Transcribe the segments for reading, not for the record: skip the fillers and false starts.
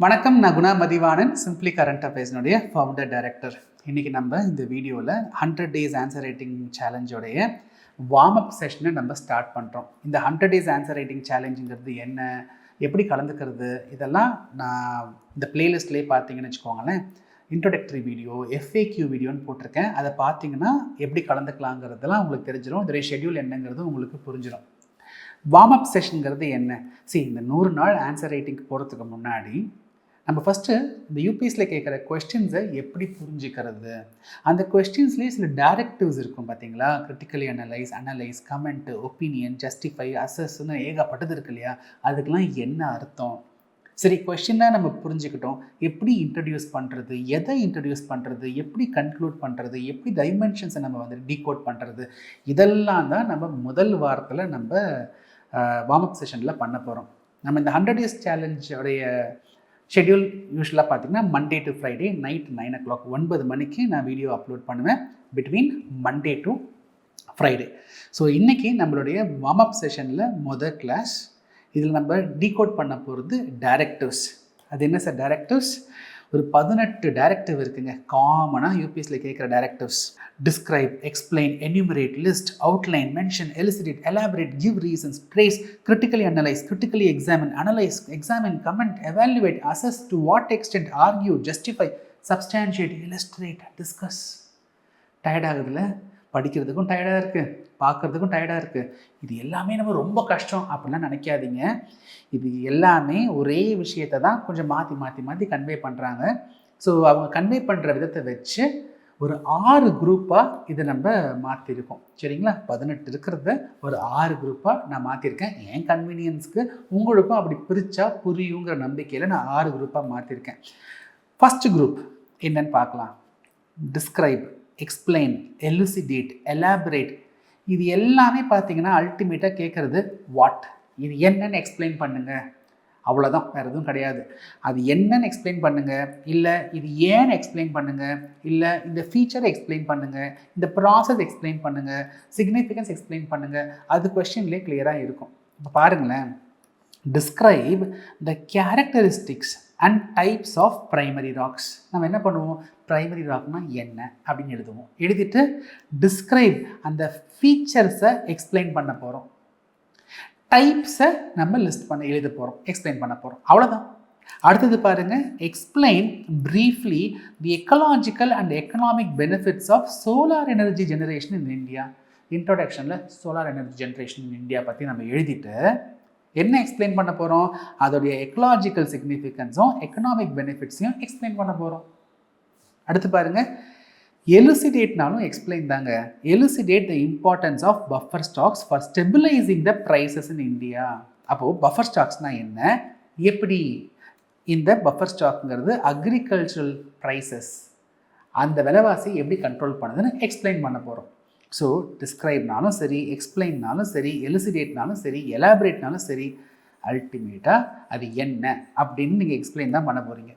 வணக்கம், நான் Guna Mathivanan, simply current அஃபேர்ஸ்னுடைய ஃபவுண்டர் டைரக்டர். இன்றைக்கி நம்ம இந்த வீடியோவில் 100 டேஸ் ஆன்சர் ரைட்டிங் சேலஞ்சோடைய வார்ம் அப் செஷனை நம்ம ஸ்டார்ட் பண்ணுறோம். இந்த 100 டேஸ் ஆன்சர் ரைட்டிங் சேலஞ்சுங்கிறது என்ன, எப்படி கலந்துக்கிறது, இதெல்லாம் நான் இந்த பிளேலிஸ்ட்லேயே பார்த்தீங்கன்னு வச்சுக்கோங்களேன், இன்ட்ரோடக்டரி வீடியோ, எஃப்ஏக்யூ வீடியோன்னு போட்டிருக்கேன். அதை பார்த்தீங்கன்னா எப்படி கலந்துக்கலாங்கிறதெல்லாம் உங்களுக்கு தெரிஞ்சிடும். இதோடைய ஷெட்யூல் என்னங்கிறது உங்களுக்கு புரிஞ்சிடும். வார்ம் அப் செஷனுங்கிறது என்ன? இந்த 100 நாள் ஆன்சர் ரைட்டிங்க்கு போகிறதுக்கு முன்னாடி நம்ம ஃபஸ்ட்டு இந்த யூபிஎஸ்சியில் கேட்குற கொஸ்டின்ஸை எப்படி புரிஞ்சுக்கிறது, அந்த கொஸ்டின்ஸ்லேயே சில டைரக்டிவ்ஸ் இருக்கும் பார்த்தீங்களா, critically analyse, comment, opinion, justify, அசஸ்ன்னு ஏகப்பட்டது இருக்கு இல்லையா, அதுக்கெலாம் என்ன அர்த்தம்? சரி, கொஸ்டினை நம்ம புரிஞ்சுக்கிட்டோம், எப்படி இன்ட்ரடியூஸ் பண்ணுறது, எதை இன்ட்ரடியூஸ் பண்ணுறது, எப்படி கன்க்ளூட் பண்ணுறது, எப்படி டைமென்ஷன்ஸை நம்ம வந்து டீகோட் பண்ணுறது, இதெல்லாம் தான் நம்ம முதல் வாரத்தில் நம்ம வார்ம் அப் செஷனில் பண்ண போகிறோம். நம்ம இந்த 100 டேஸ் சேலஞ்சோடைய ஷெட்யூல் யூஸ்வலாக பார்த்தீங்கன்னா Monday to Friday night 9 o'clock 9 மணிக்கு நான் வீடியோ அப்லோட் பண்ணுவேன், between Monday to Friday. So இன்றைக்கி நம்மளுடைய வார்ம் அப் செஷனில் மொதல் கிளாஸ். இதில் நம்ம டீகோட் பண்ண போகிறது டைரக்டிவ்ஸ். அது என்ன சார் டைரக்டிவ்ஸ்? ஒரு 18 டைரக்டிவ் இருக்குங்க, காமனாக யூபிஎஸ்சியில் கேட்குற directives. Describe, explain, enumerate, list, outline, mention, elucidate, elaborate, give reasons, trace, critically analyse, critically examine, analyse, examine, comment, evaluate, assess, to what extent, argue, justify, substantiate, illustrate, discuss. டயர்டாகுதுல, படிக்கிறதுக்கும் டயர்டாக இருக்குது, பார்க்குறதுக்கும் டயர்டாக இருக்குது. இது எல்லாமே நம்ம ரொம்ப கஷ்டம் அப்படிலாம் நினைக்காதீங்க. இது எல்லாமே ஒரே விஷயத்தை தான் கொஞ்சம் மாற்றி கன்வே பண்ணுறாங்க. ஸோ அவங்க கன்வே பண்ணுற விதத்தை வச்சு ஒரு 6 குரூப்பாக இதை நம்ம மாற்றிருக்கோம். சரிங்களா? 18 இருக்கிறத ஒரு 6 குரூப்பாக நான் மாற்றிருக்கேன். என் கன்வீனியன்ஸ்க்கு உங்களுக்கும் அப்படி பிரித்தா புரியுங்கிற நம்பிக்கையில் நான் 6 குரூப்பாக மாற்றிருக்கேன். ஃபஸ்ட்டு குரூப் என்னன்னு பார்க்கலாம். Describe, explain, elucidate, elaborate. இது எல்லாமே பார்த்தீங்கன்னா அல்டிமேட்டாக கேட்குறது வாட், இது என்னன்னு எக்ஸ்பிளைன் பண்ணுங்கள், அவ்வளோதான், வேறு எதுவும் கிடையாது. அது என்னன்னு எக்ஸ்பிளைன் பண்ணுங்கள், இல்லை இது ஏன்னு எக்ஸ்பிளைன் பண்ணுங்கள், இல்லை இந்த ஃபீச்சரை எக்ஸ்பிளைன் பண்ணுங்கள், இந்த ப்ராசஸ் எக்ஸ்பிளைன் பண்ணுங்கள், சிக்னிஃபிகன்ஸ் எக்ஸ்பிளைன் பண்ணுங்கள். அது கொஸ்டின்லேயே கிளியராக இருக்கும். இப்போ பாருங்களேன், describe the characteristics and types of primary rocks. நம்ம என்ன பண்ணுவோம், ப்ரைமரி ராக்னா என்ன அப்படின்னு எழுதுவோம். எழுதிட்டு டிஸ்கிரைப் அந்த ஃபீச்சர்ஸை எக்ஸ்பிளைன் பண்ண போகிறோம், டைப்ஸை நம்ம லிஸ்ட் பண்ண எழுத போகிறோம், எக்ஸ்பிளைன் பண்ண போகிறோம், அவ்வளோதான். அடுத்தது பாருங்கள், explain briefly the ecological and economic benefits of solar energy generation in India. இன்ட்ரோடக்ஷனில் solar energy generation in India பற்றி நம்ம எழுதிட்டு என்ன எக்ஸ்பிளைன் பண்ண போகிறோம், அதோடைய எக்கலாஜிக்கல் சிக்னிஃபிகன்ஸும் எக்கனாமிக் பெனிஃபிட்ஸையும் எக்ஸ்பிளைன் பண்ண போகிறோம். அடுத்து பாருங்கள், எலுசிடேட்னாலும் எக்ஸ்பிளைன் தாங்க. Elucidate the importance of buffer stocks for stabilising the prices in India. அப்போது பஃபர் ஸ்டாக்ஸ்னால் என்ன, எப்படி இந்த பஃபர் ஸ்டாக்ங்கிறது அக்ரிகல்ச்சரல் ப்ரைஸஸ், அந்த விலைவாசி எப்படி கண்ட்ரோல் பண்ணுதுன்னு எக்ஸ்பிளைன் பண்ண போகிறோம். ஸோ டிஸ்கிரைப்னாலும் சரி, எக்ஸ்பிளைன்னாலும் சரி, எலுசிடேட்னாலும் சரி, எலாபரேட்னாலும் சரி, அல்டிமேட்டாக அது என்ன அப்படின்னு நீங்கள் எக்ஸ்பிளைன் தான் பண்ண போகிறீங்க.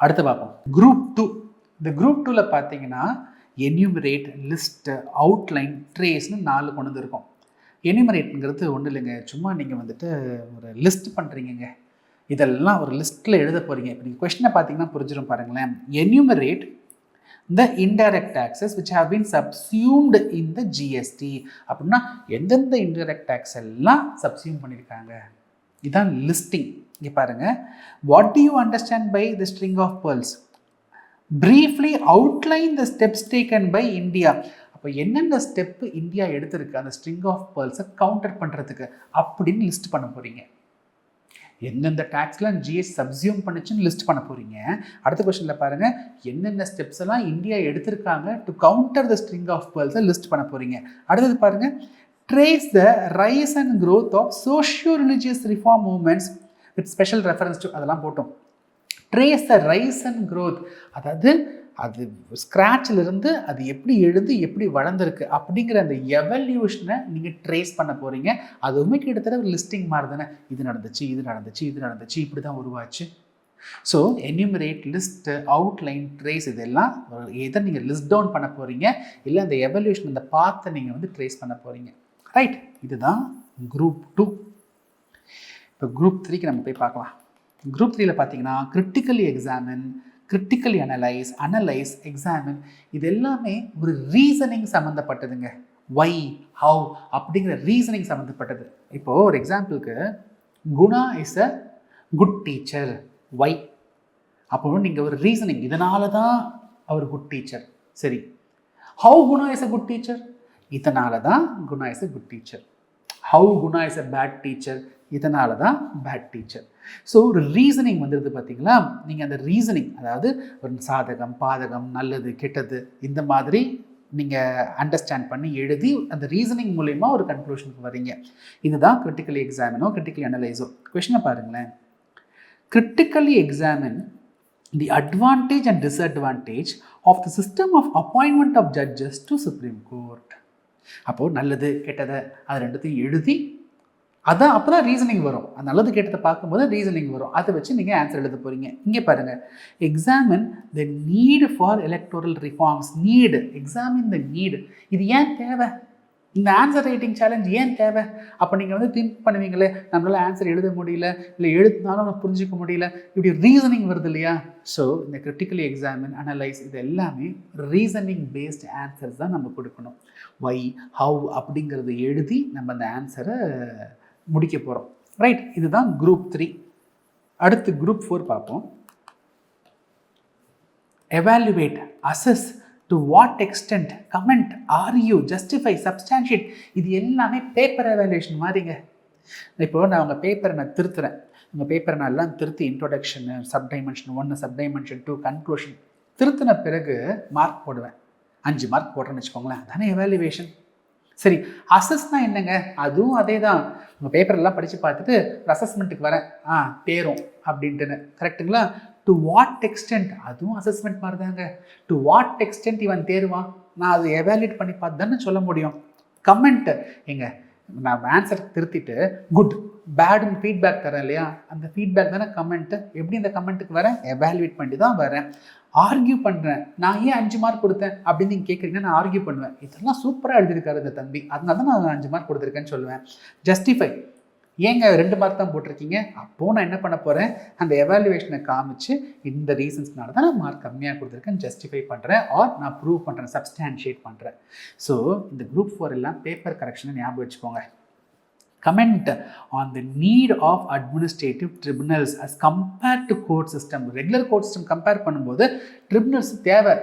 அடுத்து பார்ப்போம் குரூப் 2. இந்த குரூப் 2ல் பார்த்தீங்கன்னா என்யூமரேட், லிஸ்ட்டு, அவுட்லைன், ட்ரேஸ்னு 4 கொண்டு வந்துருக்கோம். என்யூமரேட்ங்கிறது ஒன்றும் இல்லைங்க, சும்மா நீங்கள் வந்துட்டு ஒரு லிஸ்ட் பண்ணுறீங்க, இதெல்லாம் ஒரு லிஸ்ட்டில் எழுத போகிறீங்க. இப்போ நீங்கள் கொஸ்டினை பார்த்தீங்கன்னா புரிஞ்சிடும் பாருங்களேன். Enumerate the indirect taxes which have been subsumed in the GST. அப்படின்னா எந்தெந்த இன்டைரக்ட் டேக்ஸ் எல்லாம் சப்சியூம் பண்ணியிருக்காங்க, இதுதான் லிஸ்டிங். இங்கே பாருங்கள், what do you understand by the string of pearls, briefly outline the steps taken by India. அப்போ என்னென்ன step India எடுத்திருக்கு அந்த ஸ்ட்ரிங் ஆஃப் பேர்ல்ஸை கவுண்டர் பண்ணுறதுக்கு அப்படின்னு லிஸ்ட் பண்ண போகிறீங்க. எந்தெந்த டேக்ஸ்லாம் ஜிஎஸ்டி சப்சியூம் பண்ணிச்சுன்னு லிஸ்ட் பண்ண போகிறீங்க. அடுத்த கொஸ்டினில் பாருங்கள், என்னென்ன ஸ்டெப்ஸ் எல்லாம் இந்தியா எடுத்திருக்காங்க to counter the string of பேர்ல்ஸை லிஸ்ட் பண்ண போகிறீங்க. அடுத்தது பாருங்கள், trace the rise and growth of socio religious reform movements with special reference to, அதெல்லாம் போட்டோம். Trace the rise and growth, அதாவது அது ஸ்க்ராட்சிலிருந்து அது எப்படி எழுந்து எப்படி வளர்ந்துருக்கு அப்படிங்கிற அந்த எவல்யூஷனை நீங்கள் ட்ரேஸ் பண்ண போகிறீங்க. அதுவுமே கிட்டத்தட்ட ஒரு லிஸ்டிங் மாதிரி தானே, இது நடந்துச்சு, இது நடந்துச்சு, இது நடந்துச்சு, இப்படி தான் உருவாச்சு. So enumerate, list, outline, trace, இதெல்லாம் எதை நீங்கள் லிஸ்ட் டவுன் பண்ண போகிறீங்க, இல்லை அந்த எவல்யூஷன், அந்த பாத்தை நீங்கள் வந்து ட்ரேஸ் பண்ண போகிறீங்க. ரைட், இதுதான் குரூப் 2. இப்போ குரூப் 3க்கு நம்ம போய் பார்க்கலாம். குரூப் 3ல பார்த்தீங்கன்னா critically examine, critically analyse, examine, இது எல்லாமே ஒரு ரீசனிங் சம்மந்தப்பட்டதுங்க. ஒய், ஹவு அப்படிங்கிற ரீசனிங் சம்மந்தப்பட்டது. இப்போது ஒரு எக்ஸாம்பிளுக்கு Guna is a good teacher, why. அப்போ நீங்கள் ஒரு ரீசனிங், இதனால தான் அவர் குட் டீச்சர். சரி, how Guna is a good teacher, இதனால தான் Guna is a good teacher. How Guna is a bad teacher, இதனால தான் பேட் டீச்சர். ஸோ ஒரு ரீசனிங் வந்துடுது பார்த்தீங்களா. நீங்கள் அந்த ரீசனிங், அதாவது ஒரு சாதகம், பாதகம், நல்லது, கெட்டது, இந்த மாதிரி நீங்கள் அண்டர்ஸ்டாண்ட் பண்ணி எழுதி அந்த ரீசனிங் மூலயமா ஒரு கன்க்ளூஷனுக்கு வரீங்க. இதுதான் கிரிட்டிக்கலி எக்ஸாமினோ கிரிட்டிக்கலி அனலைஸோ. கொஷினை பாருங்களேன். Critically examine the advantage and disadvantage of the system of appointment of judges to Supreme Court. அப்போது நல்லது கெட்டதை அது ரெண்டுத்தையும் எழுதி அதான் அப்போ தான் ரீசனிங் வரும். அந்த நல்லது கெட்டதை பார்க்கும்போது ரீசனிங் வரும். அதை வச்சு நீங்கள் ஆன்சர் எழுத போகிறீங்க. இங்கே பாருங்கள், examine the need for electoral reforms. Need, examine the need. இது ஏன் தேவை? இந்த ஆன்சர் ரைட்டிங் சேலஞ்ச் ஏன் தேவை? அப்போ நீங்கள் வந்து திங்க் பண்ணுவீங்களே, நம்மளால் ஆன்சர் எழுத முடியல, இல்லை எழுதினாலும் நம்ம புரிஞ்சிக்க முடியல, இப்படி ரீசனிங் வருது இல்லையா. ஸோ இந்த கிரிட்டிக்கலி எக்ஸாமின், அனலைஸ், இது எல்லாமே ரீசனிங் பேஸ்ட் ஆன்சர்ஸ் தான் நம்ம கொடுக்கணும். ஒய், ஹவு அப்படிங்கிறத எழுதி நம்ம அந்த ஆன்சரை முடிக்க போகிறோம். ரைட், இதுதான் குரூப் 3. அடுத்து குரூப் 4 பார்ப்போம். Evaluate, assess, to what extent, comment, argue, justify, substantiate, இது எல்லாமே பேப்பர் எவாலுவேஷன் மாதிரிங்க. இப்போ நான் உங்கள் பேப்பரை நான் திருத்துறேன். உங்கள் பேப்பரை நான் எல்லாம் திருத்தி இன்ட்ரோடக்ஷனு, சப்டைமென்ஷன் 1, சப்டைமென்ஷன் 2, கன்க்ளூஷன் திருத்தின பிறகு மார்க் போடுவேன். 5 மார்க் போடுறேன்னு வச்சுக்கோங்களேன். அதானே எவாலுவேஷன். சரி, அசஸ்னால் என்னங்க? அதுவும் அதே தான். உங்கள் பேப்பரெல்லாம் படித்து பார்த்துட்டு அசஸ்மெண்ட்டுக்கு வரேன், தேரும் அப்படின்ட்டுன்னு, கரெக்டுங்களா? டு வாட் எக்ஸ்டென்ட், அதுவும் அசஸ்மெண்ட் மாதிரி தாங்க. டு வாட் எக்ஸ்டென்ட் இவன் தேருவான், நான் அதை எவாலுவேட் பண்ணி பார்த்து தானே சொல்ல முடியும். கமெண்ட், எங்க நான் ஆன்சர் திருத்திட்டு குட் பேடுன்னு ஃபீட்பேக் தரேன் இல்லையா, அந்த ஃபீட்பேக் தானே கமெண்ட்டு. எப்படி இந்த கமெண்ட்டுக்கு வரேன்? எவாலுவேட் பண்ணி தான் வரேன். ஆர்கியூ பண்ணுறேன், நான் ஏன் 5 மார்க் கொடுத்தேன் அப்படின்னு நீங்கள் கேட்குறீங்கன்னா நான் ஆர்கியூ பண்ணுவேன். இதெல்லாம் சூப்பராக எழுதியிருக்காரு இந்த தம்பி, அதனால தான் நான் 5 மார்க் கொடுத்துருக்கேன்னு சொல்லுவேன். ஜஸ்டிஃபை, ஏங்க 2 மார்க் தான் போட்டிருக்கீங்க, அப்போது நான் என்ன பண்ண போகிறேன்? அந்த எவாலுவேஷனை காமிச்சு இந்த ரீசன்ஸ்னால தான் நான் மார்க் கம்மியாக கொடுத்துருக்கேன் ஜஸ்டிஃபை பண்ணுறேன், ஆர் நான் ப்ரூவ் பண்ணுறேன், சப்ஸ்டான்ஷியேட் பண்ணுறேன். ஸோ இந்த குரூப் 4 எல்லாம் பேப்பர் கரெக்ஷனை ஞாபகம் வச்சுக்கோங்க. Comment on the need of administrative tribunals as compared to court system. Regular court system compare பண்ணும்போது ட்ரிபுனல்ஸ் தேவை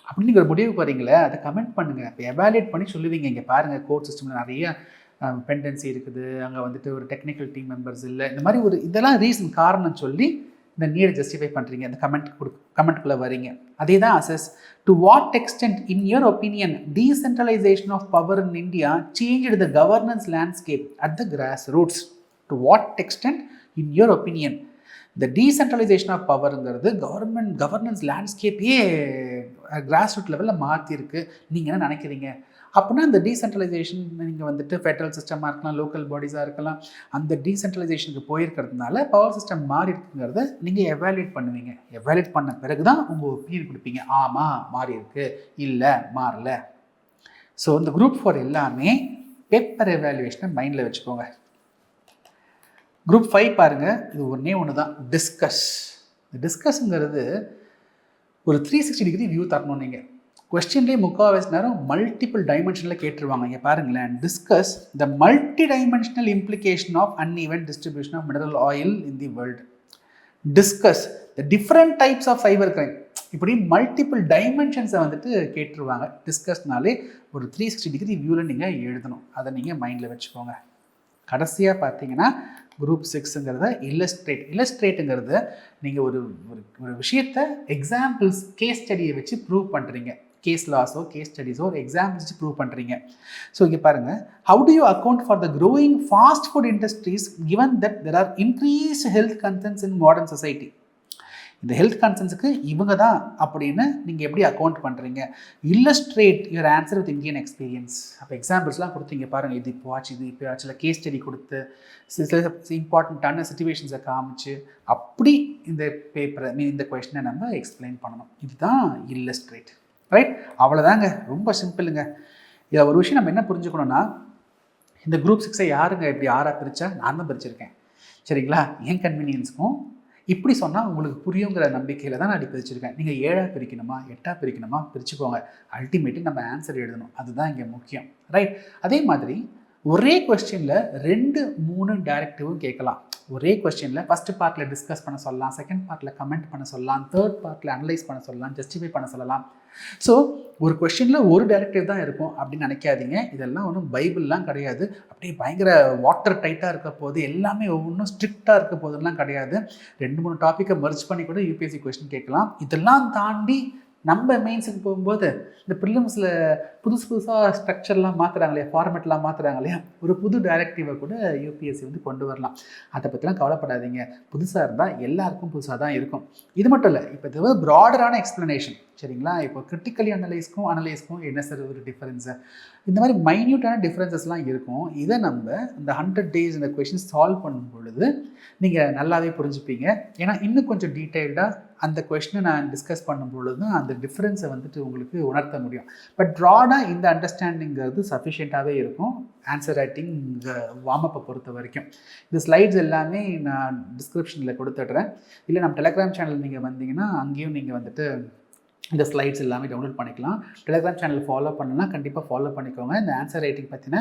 அப்படின்னு நீங்கள் ஒரு முடிவுக்கு வரீங்களே, அதை கமெண்ட் பண்ணுங்கள். இப்போ எவாலுவேட் பண்ணி சொல்லுவீங்க, இங்கே பாருங்கள் கோர்ட் சிஸ்டமில் நிறைய பெண்டன்சி இருக்குது, அங்கே வந்துட்டு ஒரு டெக்னிக்கல் டீம் மெம்பர்ஸ் இல்லை, இந்த மாதிரி ஒரு இதெல்லாம் ரீசன் காரணம் சொல்லி இந்த நீடை ஜஸ்டிஃபை பண்ணுறீங்க, அந்த கமெண்ட்டுக்குள்ளே வரீங்க. அதே தான் assess. To what extent in your opinion decentralisation of power in India changed the governance landscape at the grass roots. To what extent in your opinion இந்த டீசென்ட்ரலைசேஷன் ஆஃப் பவருங்கிறது கவர்னன்ஸ் லேண்ட்ஸ்கேப்பையே கிராஸ் ரூட் லெவலில் மாற்றிருக்கு, நீங்கள் என்ன நினைக்கிறீங்க? அப்படின்னா அந்த டீசென்ட்ரலைசேஷன் நீங்கள் வந்துட்டு ஃபெடரல் சிஸ்டமாக இருக்கலாம், லோக்கல் பாடிஸாக இருக்கலாம், அந்த டீசென்ட்ரலைசேஷனுக்கு போயிருக்கிறதுனால பவர் சிஸ்டம் மாறி இருக்குங்கிறத நீங்கள் எவாலுவேட் பண்ணுவீங்க. எவாலுவேட் பண்ண பிறகு தான் உங்கள் ஒப்பீனியன் கொடுப்பீங்க, ஆமாம் மாறி இருக்கு, இல்லை மாறல. ஸோ இந்த குரூப் 4 எல்லாமே பேப்பர் எவாலுவேஷனை மைண்டில் வச்சுக்கோங்க. குரூப் 5 பாருங்கள், இது ஒன்று தான், டிஸ்கஸ். டிஸ்கஸ்ங்கிறது ஒரு 360 டிகிரி வியூ தரணும். நீங்கள் கொஸ்டின்லேயே முக்கால்வாசி நேரம் மல்டிபிள் டைமென்ஷனில் கேட்டுருவாங்க. இங்கே பாருங்களேன், discuss the multi dimensional implication of uneven distribution of mineral oil in the world. Discuss the different types of cyber crime. இப்படி மல்டிபிள் டைமென்ஷன்ஸை வந்துட்டு கேட்டுருவாங்க. டிஸ்கஸ்னாலே ஒரு 360 டிகிரி வியூவில் நீங்கள் எழுதணும், அதை நீங்கள் மைண்டில் வச்சுக்கோங்க. கடைசியாக பார்த்தீங்கன்னா குரூப் 6ங்கிறத இல்லஸ்ட்ரேட்டுங்கிறத நீங்கள் ஒரு விஷயத்தை எக்ஸாம்பிள்ஸ், கேஸ் ஸ்டடியை வச்சு ப்ரூவ் பண்ணுறீங்க. கேஸ் லாஸோ கேஸ் ஸ்டடிஸோ ஒரு எக்ஸாம்பிள்ஸ் வச்சு ப்ரூவ் பண்ணுறீங்க. ஸோ இங்கே பாருங்கள், how to you account for the growing fast food industries given that there are increased health concerns in modern society. இந்த ஹெல்த் கன்சர்ன்ஸுக்கு இவங்க தான் அப்படின்னு நீங்கள் எப்படி அக்கௌண்ட் பண்ணுறீங்க? Illustrate your answer with Indian experience. அப்போ எக்ஸாம்பிள்ஸ்லாம் கொடுத்தீங்க பாருங்கள், இது இப்போ ஆச்சு கேஸ் ஸ்டடி கொடுத்து சில இம்பார்ட்டண்ட்டான சிச்சுவேஷன்ஸை காமிச்சு அப்படி இந்த பேப்பரை இந்த கொஸ்டினை நம்ம எக்ஸ்பிளைன் பண்ணணும். இதுதான் இல்லஸ்ட்ரேட். ரைட், அவ்வளோதாங்க, ரொம்ப சிம்பிளுங்க. இதில் ஒரு விஷயம் நம்ம என்ன புரிஞ்சுக்கணும்னா, இந்த குரூப் 6 யாருங்க இப்படி 6ஆக பிரித்தா? நான் தான் பிரிச்சிருக்கேன், சரிங்களா? என் கன்வீனியன்ஸுக்கும் இப்படி சொன்னால் உங்களுக்கு புரியுங்கிற நம்பிக்கையில் தான் நான் அடி பிரிச்சிருக்கேன். நீங்கள் 7ஆக பிரிக்கணுமா 8ஆக பிரிக்கணுமா பிரிச்சுக்கோங்க. அல்டிமேட்லி நம்ம ஆன்சர் எழுதணும், அதுதான் இங்கே முக்கியம். ரைட். அதே மாதிரி ஒரே கொஸ்டினில் 2 3 டைரக்டிவும் கேட்கலாம். ஒரே கொஸ்டினில் ஃபஸ்ட்டு பார்ட்டில் டிஸ்கஸ் பண்ண சொல்லலாம், செகண்ட் பார்ட்டில் கமெண்ட் பண்ண சொல்லலாம், தேர்ட் பார்ட்டில் அனலைஸ் பண்ண சொல்லலாம், ஜஸ்டிஃபை பண்ண சொல்லலாம். ஸோ ஒரு கொஸ்டினில் ஒரு டைரக்டிவ் தான் இருக்கும் அப்படின்னு நினைக்காதீங்க. இதெல்லாம் ஒன்றும் பைபிள்லாம் கிடையாது. அப்படியே பயங்கர வாட்டர் டைட்டாக இருக்க போது எல்லாமே ஒவ்வொன்றும் ஸ்ட்ரிக்டாக இருக்க போதெல்லாம் கிடையாது. 2 3 டாப்பிக்கை மர்ஜ் பண்ணி கூட யூபிஎஸ்சி கொஸ்டின் கேட்கலாம். இதெல்லாம் தாண்டி நம்ம மெயின்ஸுக்கு போகும்போது இந்த ப்ரிலிம்ஸில் புதுசாக ஸ்ட்ரக்சர்லாம் மாற்றுறாங்களே, ஃபார்மேட்லாம் மாற்றுறாங்க இல்லையா, ஒரு புது டைரக்டிவை கூட யூபிஎஸ்சி வந்து கொண்டு வரலாம். அதை பற்றிலாம் கவலைப்படாதீங்க. புதுசாக இருந்தால் எல்லாருக்கும் புதுசாக தான் இருக்கும். இது மட்டும் இல்லை, இப்போ இது வந்து ப்ராடரான எக்ஸ்ப்ளனேஷன் சரிங்களா. இப்போ கிரிட்டிக்கலி அனலைஸ்க்கும் என்ன சார் ஒரு டிஃப்ரென்ஸு, இந்த மாதிரி மைன்யூட்டான டிஃப்ரென்சஸ்லாம் இருக்கும். இதை நம்ம இந்த 100 days இந்த கொஷின் சால்வ் பண்ணும் பொழுது நீங்கள் நல்லாவே புரிஞ்சுப்பீங்க. ஏன்னா இன்னும் கொஞ்சம் டீட்டெயில்டாக அந்த கொஷினை நான் டிஸ்கஸ் பண்ணும் பொழுது தான் அந்த டிஃப்ரென்ஸை வந்துட்டு உங்களுக்கு உணர்த்த முடியும். பட் ப்ராடாக இந்த அண்டர்ஸ்டாண்டிங்கிறது சஃபிஷியண்ட்டாகவே இருக்கும் ஆன்சர் ரைட்டிங் வார்மப்பை பொறுத்த வரைக்கும். இந்த ஸ்லைட்ஸ் எல்லாமே நான் டிஸ்கிரிப்ஷனில் கொடுத்துட்றேன். இல்லை நம்ம டெலகிராம் சேனல் நீங்கள் வந்தீங்கன்னா அங்கேயும் நீங்கள் வந்துட்டு இந்த ஸ்லைட்ஸ் எல்லாமே டவுன்லோட் பண்ணிக்கலாம். டெலகிராம் சேனல் ஃபாலோ பண்ணலாம், கண்டிப்பாக ஃபாலோ பண்ணிக்கோங்க. இந்த ஆன்சர் ரைட்டிங் பற்றின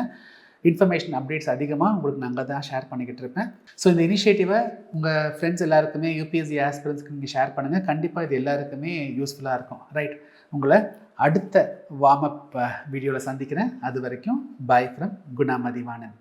இன்ஃபர்மேஷன் அப்டேட்ஸ் அதிகமாக உங்களுக்கு நாங்கள் தான் ஷேர் பண்ணிக்கிட்டு இருப்பேன். ஸோ இந்த இனிஷியேட்டிவை உங்கள் ஃப்ரெண்ட்ஸ் எல்லாருக்குமே யூபிஎஸ்சி ஆஸ்பிரன்ஸ்க்கு நீங்கள் ஷேர் பண்ணுங்கள். கண்டிப்பாக இது எல்லாருக்குமே யூஸ்ஃபுல்லாக இருக்கும். ரைட். உங்களை அடுத்த வார்ம் அப் வீடியோவில் சந்திக்கிறேன். அது வரைக்கும் பாய் ஃப்ரம் குணா மதிவாணன்.